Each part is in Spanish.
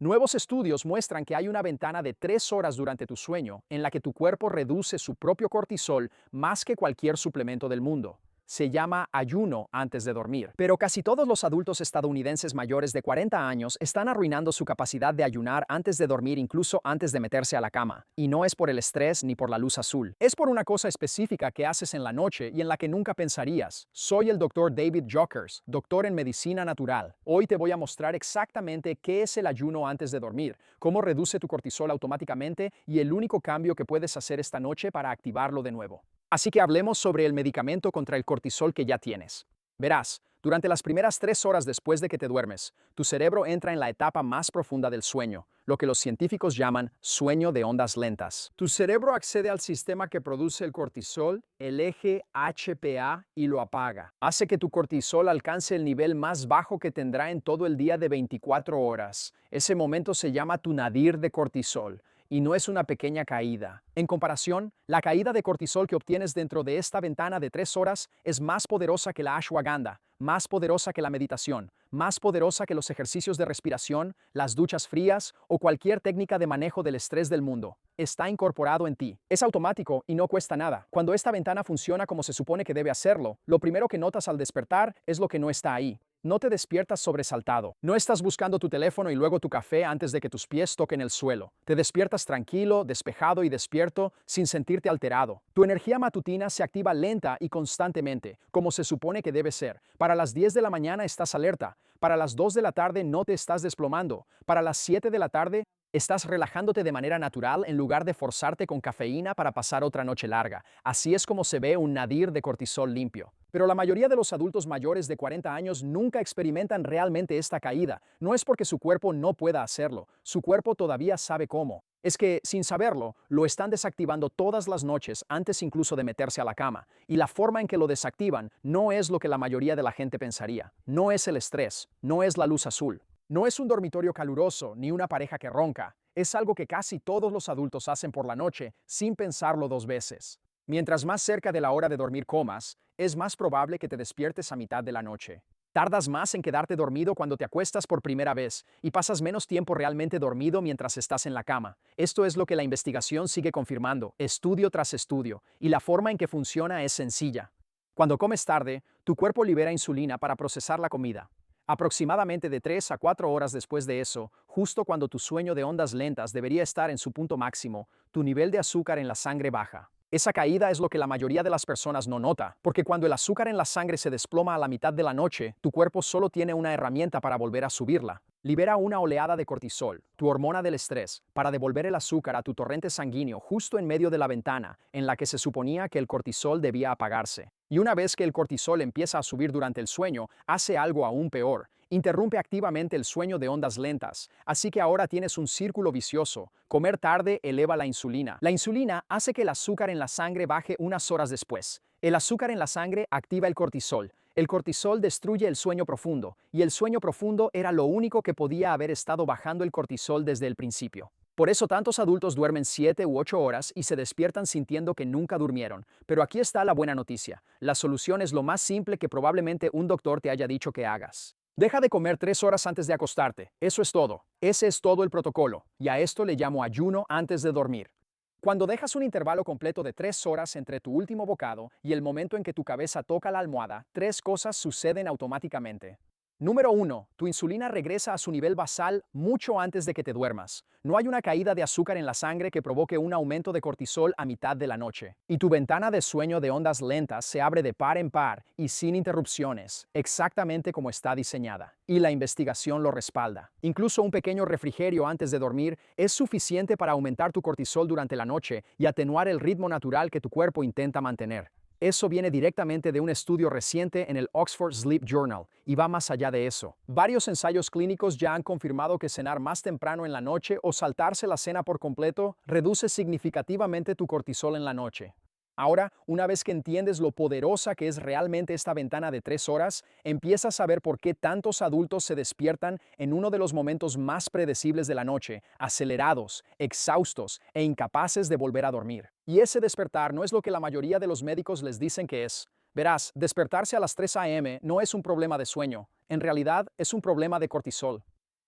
Nuevos estudios muestran que hay una ventana de 3 horas durante tu sueño en la que tu cuerpo reduce su propio cortisol más que cualquier suplemento del mundo. Se llama ayuno antes de dormir. Pero casi todos los adultos estadounidenses mayores de 40 años están arruinando su capacidad de ayunar antes de dormir, incluso antes de meterse a la cama. Y no es por el estrés ni por la luz azul. Es por una cosa específica que haces en la noche y en la que nunca pensarías. Soy el Dr. David Jockers, doctor en medicina natural. Hoy te voy a mostrar exactamente qué es el ayuno antes de dormir, cómo reduce tu cortisol automáticamente y el único cambio que puedes hacer esta noche para activarlo de nuevo. Así que hablemos sobre el medicamento contra el cortisol que ya tienes. Verás, durante las primeras 3 horas después de que te duermes, tu cerebro entra en la etapa más profunda del sueño, lo que los científicos llaman sueño de ondas lentas. Tu cerebro accede al sistema que produce el cortisol, el eje HPA, y lo apaga. Hace que tu cortisol alcance el nivel más bajo que tendrá en todo el día de 24 horas. Ese momento se llama tu nadir de cortisol. Y no es una pequeña caída. En comparación, la caída de cortisol que obtienes dentro de esta ventana de 3 horas es más poderosa que la ashwagandha, más poderosa que la meditación, más poderosa que los ejercicios de respiración, las duchas frías o cualquier técnica de manejo del estrés del mundo. Está incorporado en ti. Es automático y no cuesta nada. Cuando esta ventana funciona como se supone que debe hacerlo, lo primero que notas al despertar es lo que no está ahí. No te despiertas sobresaltado. No estás buscando tu teléfono y luego tu café antes de que tus pies toquen el suelo. Te despiertas tranquilo, despejado y despierto, sin sentirte alterado. Tu energía matutina se activa lenta y constantemente, como se supone que debe ser. Para las 10 de la mañana estás alerta. Para las 2 de la tarde no te estás desplomando. Para las 7 de la tarde estás relajándote de manera natural en lugar de forzarte con cafeína para pasar otra noche larga. Así es como se ve un nadir de cortisol limpio. Pero la mayoría de los adultos mayores de 40 años nunca experimentan realmente esta caída. No es porque su cuerpo no pueda hacerlo, su cuerpo todavía sabe cómo. Es que, sin saberlo, lo están desactivando todas las noches antes incluso de meterse a la cama. Y la forma en que lo desactivan no es lo que la mayoría de la gente pensaría. No es el estrés, no es la luz azul. No es un dormitorio caluroso ni una pareja que ronca. Es algo que casi todos los adultos hacen por la noche sin pensarlo 2 veces. Mientras más cerca de la hora de dormir comas, es más probable que te despiertes a mitad de la noche. Tardas más en quedarte dormido cuando te acuestas por primera vez y pasas menos tiempo realmente dormido mientras estás en la cama. Esto es lo que la investigación sigue confirmando, estudio tras estudio, y la forma en que funciona es sencilla. Cuando comes tarde, tu cuerpo libera insulina para procesar la comida. Aproximadamente de 3 a 4 horas después de eso, justo cuando tu sueño de ondas lentas debería estar en su punto máximo, tu nivel de azúcar en la sangre baja. Esa caída es lo que la mayoría de las personas no nota, porque cuando el azúcar en la sangre se desploma a la mitad de la noche, tu cuerpo solo tiene una herramienta para volver a subirla. Libera una oleada de cortisol, tu hormona del estrés, para devolver el azúcar a tu torrente sanguíneo justo en medio de la ventana en la que se suponía que el cortisol debía apagarse. Y una vez que el cortisol empieza a subir durante el sueño, hace algo aún peor. Interrumpe activamente el sueño de ondas lentas, así que ahora tienes un círculo vicioso. Comer tarde eleva la insulina. La insulina hace que el azúcar en la sangre baje unas horas después. El azúcar en la sangre activa el cortisol. El cortisol destruye el sueño profundo, y el sueño profundo era lo único que podía haber estado bajando el cortisol desde el principio. Por eso tantos adultos duermen 7 u 8 horas y se despiertan sintiendo que nunca durmieron. Pero aquí está la buena noticia. La solución es lo más simple que probablemente un doctor te haya dicho que hagas. Deja de comer 3 horas antes de acostarte. Eso es todo. Ese es todo el protocolo. Y a esto le llamo ayuno antes de dormir. Cuando dejas un intervalo completo de 3 horas entre tu último bocado y el momento en que tu cabeza toca la almohada, 3 cosas suceden automáticamente. Número 1. Tu insulina regresa a su nivel basal mucho antes de que te duermas. No hay una caída de azúcar en la sangre que provoque un aumento de cortisol a mitad de la noche. Y tu ventana de sueño de ondas lentas se abre de par en par y sin interrupciones, exactamente como está diseñada. Y la investigación lo respalda. Incluso un pequeño refrigerio antes de dormir es suficiente para aumentar tu cortisol durante la noche y atenuar el ritmo natural que tu cuerpo intenta mantener. Eso viene directamente de un estudio reciente en el Oxford Sleep Journal y va más allá de eso. Varios ensayos clínicos ya han confirmado que cenar más temprano en la noche o saltarse la cena por completo reduce significativamente tu cortisol en la noche. Ahora, una vez que entiendes lo poderosa que es realmente esta ventana de 3 horas, empiezas a ver por qué tantos adultos se despiertan en uno de los momentos más predecibles de la noche, acelerados, exhaustos e incapaces de volver a dormir. Y ese despertar no es lo que la mayoría de los médicos les dicen que es. Verás, despertarse a las 3 a.m. no es un problema de sueño, en realidad es un problema de cortisol.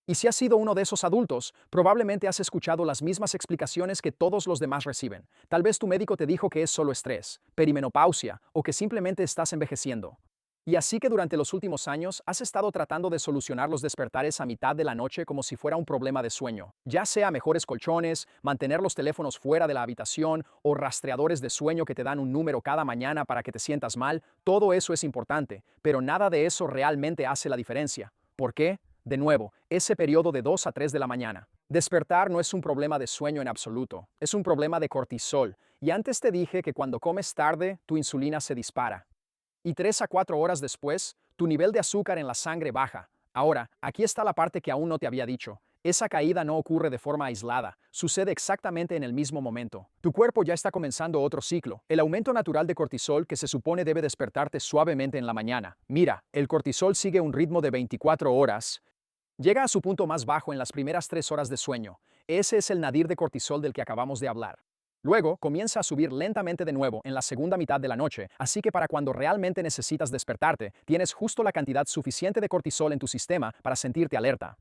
Y si has sido uno de esos adultos, probablemente has escuchado las mismas explicaciones que todos los demás reciben. Tal vez tu médico te dijo que es solo estrés, perimenopausia o que simplemente estás envejeciendo. Y así que durante los últimos años has estado tratando de solucionar los despertares a mitad de la noche como si fuera un problema de sueño, ya sea mejores colchones, mantener los teléfonos fuera de la habitación o rastreadores de sueño que te dan un número cada mañana para que te sientas mal. Todo eso es importante, pero nada de eso realmente hace la diferencia. ¿Por qué? De nuevo, ese periodo de 2 a 3 de la mañana. Despertar no es un problema de sueño en absoluto, es un problema de cortisol. Y antes te dije que cuando comes tarde, tu insulina se dispara. Y 3 a 4 horas después, tu nivel de azúcar en la sangre baja. Ahora, aquí está la parte que aún no te había dicho. Esa caída no ocurre de forma aislada, sucede exactamente en el mismo momento. Tu cuerpo ya está comenzando otro ciclo, el aumento natural de cortisol que se supone debe despertarte suavemente en la mañana. Mira, el cortisol sigue un ritmo de 24 horas. Llega a su punto más bajo en las primeras 3 horas de sueño. Ese es el nadir de cortisol del que acabamos de hablar. Luego, comienza a subir lentamente de nuevo en la segunda mitad de la noche, así que para cuando realmente necesitas despertarte, tienes justo la cantidad suficiente de cortisol en tu sistema para sentirte alerta.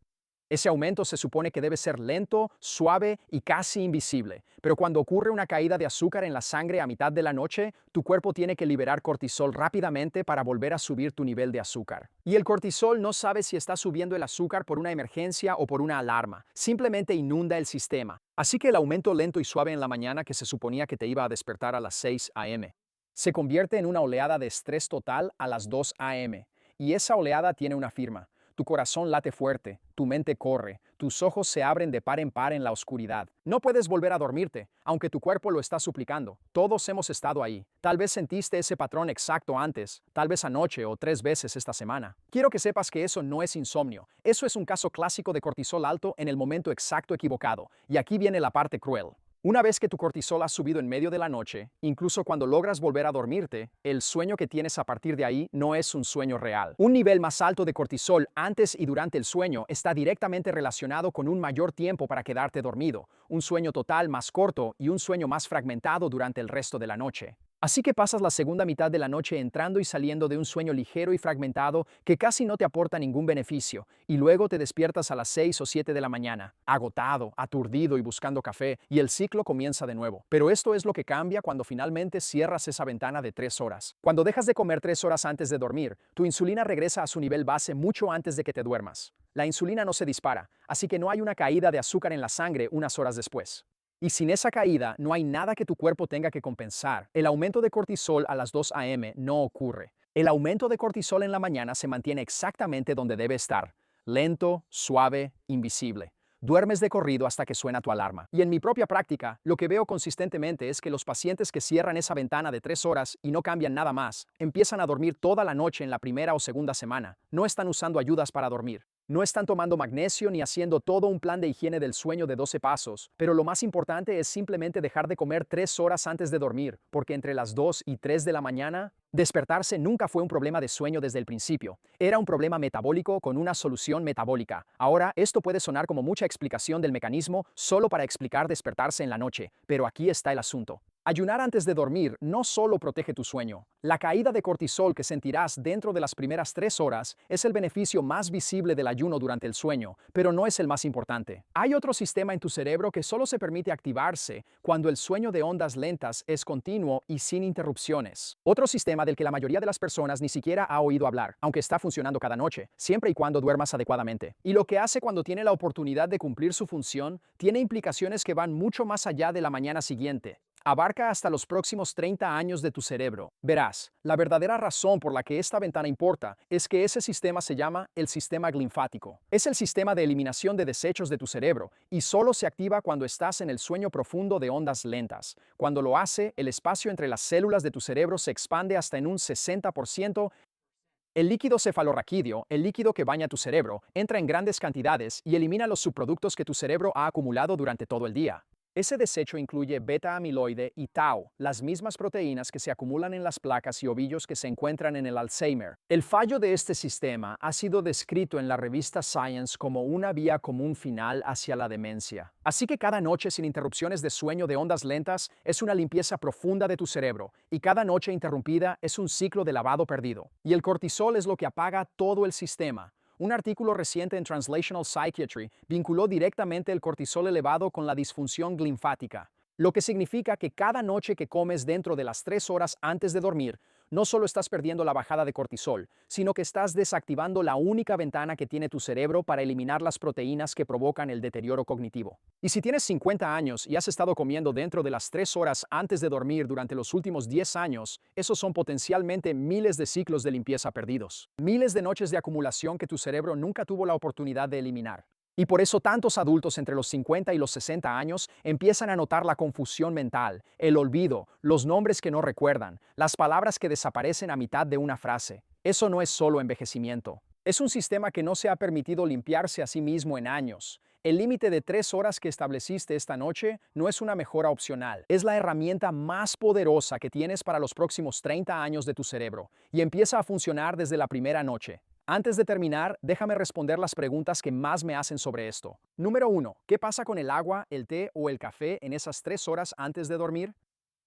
Ese aumento se supone que debe ser lento, suave y casi invisible, pero cuando ocurre una caída de azúcar en la sangre a mitad de la noche, tu cuerpo tiene que liberar cortisol rápidamente para volver a subir tu nivel de azúcar. Y el cortisol no sabe si está subiendo el azúcar por una emergencia o por una alarma, simplemente inunda el sistema. Así que el aumento lento y suave en la mañana que se suponía que te iba a despertar a las 6 a.m. se convierte en una oleada de estrés total a las 2 a.m. Y esa oleada tiene una firma. Tu corazón late fuerte, tu mente corre, tus ojos se abren de par en par en la oscuridad. No puedes volver a dormirte, aunque tu cuerpo lo está suplicando. Todos hemos estado ahí. Tal vez sentiste ese patrón exacto antes, tal vez anoche o 3 veces esta semana. Quiero que sepas que eso no es insomnio. Eso es un caso clásico de cortisol alto en el momento exacto equivocado. Y aquí viene la parte cruel. Una vez que tu cortisol ha subido en medio de la noche, incluso cuando logras volver a dormirte, el sueño que tienes a partir de ahí no es un sueño real. Un nivel más alto de cortisol antes y durante el sueño está directamente relacionado con un mayor tiempo para quedarte dormido, un sueño total más corto y un sueño más fragmentado durante el resto de la noche. Así que pasas la segunda mitad de la noche entrando y saliendo de un sueño ligero y fragmentado que casi no te aporta ningún beneficio, y luego te despiertas a las 6 o 7 de la mañana, agotado, aturdido y buscando café, y el ciclo comienza de nuevo. Pero esto es lo que cambia cuando finalmente cierras esa ventana de 3 horas. Cuando dejas de comer 3 horas antes de dormir, tu insulina regresa a su nivel base mucho antes de que te duermas. La insulina no se dispara, así que no hay una caída de azúcar en la sangre unas horas después. Y sin esa caída, no hay nada que tu cuerpo tenga que compensar. El aumento de cortisol a las 2 a.m. no ocurre. El aumento de cortisol en la mañana se mantiene exactamente donde debe estar. Lento, suave, invisible. Duermes de corrido hasta que suena tu alarma. Y en mi propia práctica, lo que veo consistentemente es que los pacientes que cierran esa ventana de 3 horas y no cambian nada más, empiezan a dormir toda la noche en la primera o segunda semana. No están usando ayudas para dormir. No están tomando magnesio ni haciendo todo un plan de higiene del sueño de 12 pasos, pero lo más importante es simplemente dejar de comer 3 horas antes de dormir, porque entre las 2 y 3 de la mañana, despertarse nunca fue un problema de sueño desde el principio. Era un problema metabólico con una solución metabólica. Ahora, esto puede sonar como mucha explicación del mecanismo solo para explicar despertarse en la noche, pero aquí está el asunto. Ayunar antes de dormir no solo protege tu sueño. La caída de cortisol que sentirás dentro de las primeras 3 horas es el beneficio más visible del ayuno durante el sueño, pero no es el más importante. Hay otro sistema en tu cerebro que solo se permite activarse cuando el sueño de ondas lentas es continuo y sin interrupciones. Otro sistema del que la mayoría de las personas ni siquiera ha oído hablar, aunque está funcionando cada noche, siempre y cuando duermas adecuadamente. Y lo que hace cuando tiene la oportunidad de cumplir su función, tiene implicaciones que van mucho más allá de la mañana siguiente. Abarca hasta los próximos 30 años de tu cerebro. Verás, la verdadera razón por la que esta ventana importa es que ese sistema se llama el sistema linfático. Es el sistema de eliminación de desechos de tu cerebro y solo se activa cuando estás en el sueño profundo de ondas lentas. Cuando lo hace, el espacio entre las células de tu cerebro se expande hasta en un 60%. El líquido cefalorraquídeo, el líquido que baña tu cerebro, entra en grandes cantidades y elimina los subproductos que tu cerebro ha acumulado durante todo el día. Ese desecho incluye beta-amiloide y tau, las mismas proteínas que se acumulan en las placas y ovillos que se encuentran en el Alzheimer. El fallo de este sistema ha sido descrito en la revista Science como una vía común final hacia la demencia. Así que cada noche sin interrupciones de sueño de ondas lentas es una limpieza profunda de tu cerebro, y cada noche interrumpida es un ciclo de lavado perdido. Y el cortisol es lo que apaga todo el sistema. Un artículo reciente en Translational Psychiatry vinculó directamente el cortisol elevado con la disfunción linfática, lo que significa que cada noche que comes dentro de las 3 horas antes de dormir, no solo estás perdiendo la bajada de cortisol, sino que estás desactivando la única ventana que tiene tu cerebro para eliminar las proteínas que provocan el deterioro cognitivo. Y si tienes 50 años y has estado comiendo dentro de las 3 horas antes de dormir durante los últimos 10 años, esos son potencialmente miles de ciclos de limpieza perdidos. Miles de noches de acumulación que tu cerebro nunca tuvo la oportunidad de eliminar. Y por eso tantos adultos entre los 50 y los 60 años empiezan a notar la confusión mental, el olvido, los nombres que no recuerdan, las palabras que desaparecen a mitad de una frase. Eso no es solo envejecimiento. Es un sistema que no se ha permitido limpiarse a sí mismo en años. El límite de 3 horas que estableciste esta noche no es una mejora opcional. Es la herramienta más poderosa que tienes para los próximos 30 años de tu cerebro y empieza a funcionar desde la primera noche. Antes de terminar, déjame responder las preguntas que más me hacen sobre esto. Número 1. ¿Qué pasa con el agua, el té o el café en esas 3 horas antes de dormir?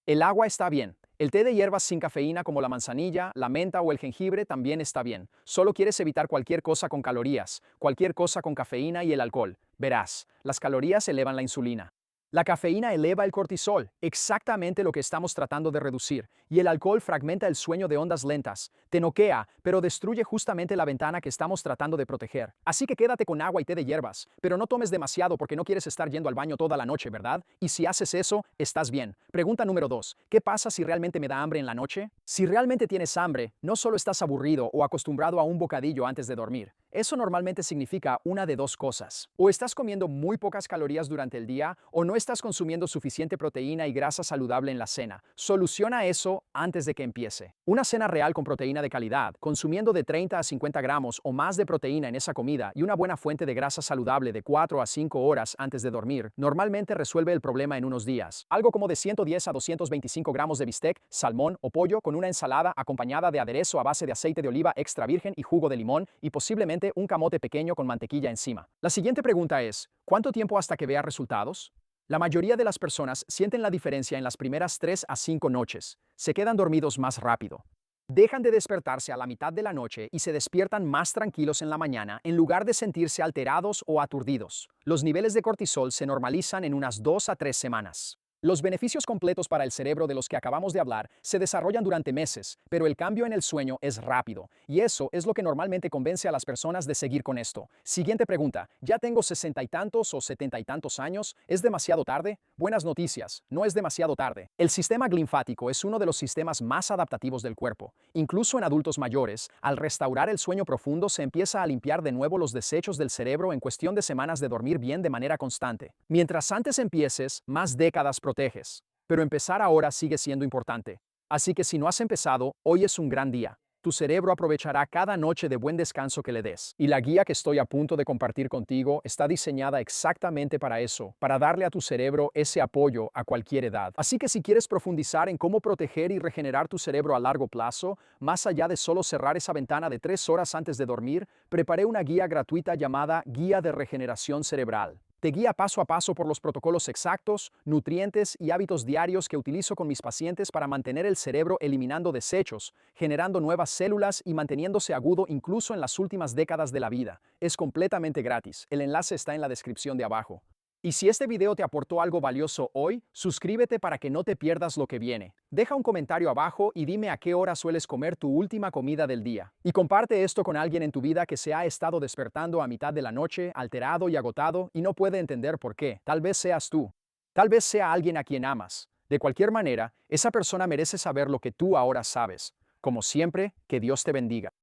El agua está bien. El té de hierbas sin cafeína como la manzanilla, la menta o el jengibre también está bien. Solo quieres evitar cualquier cosa con calorías, cualquier cosa con cafeína y el alcohol. Verás, las calorías elevan la insulina. La cafeína eleva el cortisol, exactamente lo que estamos tratando de reducir, y el alcohol fragmenta el sueño de ondas lentas, te noquea, pero destruye justamente la ventana que estamos tratando de proteger. Así que quédate con agua y té de hierbas, pero no tomes demasiado porque no quieres estar yendo al baño toda la noche, ¿verdad? Y si haces eso, estás bien. Pregunta número 2. ¿Qué pasa si realmente me da hambre en la noche? Si realmente tienes hambre, no solo estás aburrido o acostumbrado a un bocadillo antes de dormir. Eso normalmente significa una de dos cosas. O estás comiendo muy pocas calorías durante el día, o no estás consumiendo suficiente proteína y grasa saludable en la cena. Soluciona eso antes de que empiece. Una cena real con proteína de calidad, consumiendo de 30 a 50 gramos o más de proteína en esa comida y una buena fuente de grasa saludable de 4 a 5 horas antes de dormir, normalmente resuelve el problema en unos días. Algo como de 110 a 225 gramos de bistec, salmón o pollo con una ensalada acompañada de aderezo a base de aceite de oliva extra virgen y jugo de limón y posiblemente un camote pequeño con mantequilla encima. La siguiente pregunta es, ¿cuánto tiempo hasta que vea resultados? La mayoría de las personas sienten la diferencia en las primeras 3 a 5 noches. Se quedan dormidos más rápido. Dejan de despertarse a la mitad de la noche y se despiertan más tranquilos en la mañana en lugar de sentirse alterados o aturdidos. Los niveles de cortisol se normalizan en unas 2 a 3 semanas. Los beneficios completos para el cerebro de los que acabamos de hablar se desarrollan durante meses, pero el cambio en el sueño es rápido, y eso es lo que normalmente convence a las personas de seguir con esto. Siguiente pregunta, ¿ya tengo 60 y tantos o 70 y tantos años? ¿Es demasiado tarde? Buenas noticias, no es demasiado tarde. El sistema linfático es uno de los sistemas más adaptativos del cuerpo. Incluso en adultos mayores, al restaurar el sueño profundo se empieza a limpiar de nuevo los desechos del cerebro en cuestión de semanas de dormir bien de manera constante. Mientras antes empieces, más décadas proteges. Pero empezar ahora sigue siendo importante. Así que si no has empezado, hoy es un gran día. Tu cerebro aprovechará cada noche de buen descanso que le des. Y la guía que estoy a punto de compartir contigo está diseñada exactamente para eso, para darle a tu cerebro ese apoyo a cualquier edad. Así que si quieres profundizar en cómo proteger y regenerar tu cerebro a largo plazo, más allá de solo cerrar esa ventana de 3 horas antes de dormir, preparé una guía gratuita llamada Guía de Regeneración Cerebral. Te guía paso a paso por los protocolos exactos, nutrientes y hábitos diarios que utilizo con mis pacientes para mantener el cerebro eliminando desechos, generando nuevas células y manteniéndose agudo incluso en las últimas décadas de la vida. Es completamente gratis. El enlace está en la descripción de abajo. Y si este video te aportó algo valioso hoy, suscríbete para que no te pierdas lo que viene. Deja un comentario abajo y dime a qué hora sueles comer tu última comida del día. Y comparte esto con alguien en tu vida que se ha estado despertando a mitad de la noche, alterado y agotado, y no puede entender por qué. Tal vez seas tú. Tal vez sea alguien a quien amas. De cualquier manera, esa persona merece saber lo que tú ahora sabes. Como siempre, que Dios te bendiga.